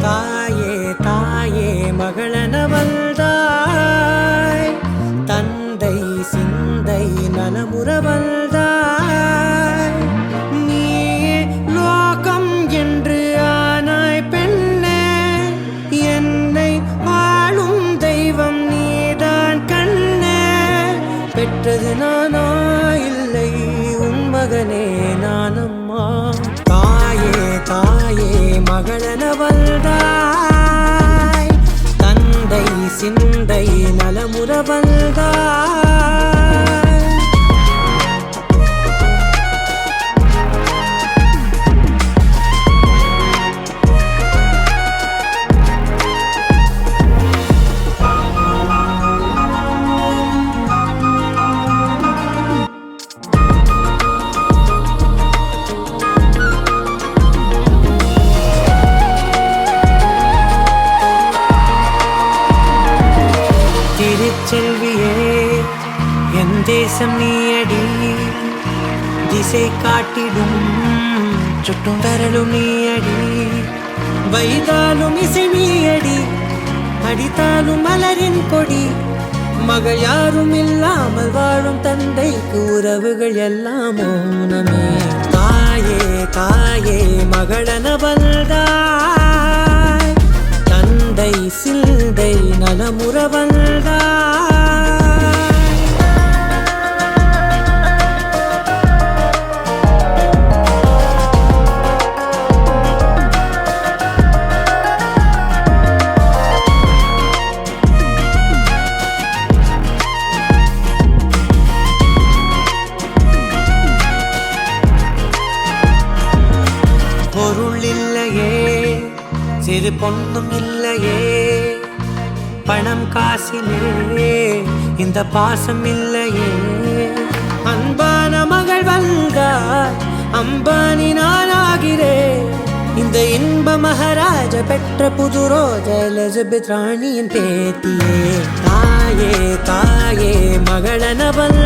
தாயே தாயே மகளனவள்தாய், தந்தை சிந்தை நலமுறவள்தாய். நீயே லோகம் என்று ஆனாய் பெண்ணே, என்னை வாழும் தெய்வம் நீதான் கண்ணே. பெற்றது நானா இல்லை உன் மகனே நானம்மா. தாயே தாயே மகளனவள்தாய், தந்தை சிந்தை நலமுறவள்தாய். திருச்செல்வியே என் தேசம் நீயடி, திசை காட்டிடும் சுட்டும் தரலும் நீயடி. வைதாலும் இசை நீயடி, அடித்தாலும் மலரின் கொடி. மகள் யாரும் இல்லாமல் வாழும் தந்தைக்கு உறவுகள் எல்லாம் மௌனமே. தாயே தாயே மகளனவள்தாய், தந்தை சிந்தை நலமுறவள்தாய். பொருள் இல்லையே, சிறு பொண்ணும் இல்லையே, பணம் காசிலே இந்த பாசம் இல்லையே. அன்பான மகள் வந்தார், அம்பானி நானாகிறேன். இந்த இன்ப மகாராஜ பெற்ற புது ரோஜா எலிசபெத் ராணியின் பேத்தியே. தாயே தாயே மகளனவள்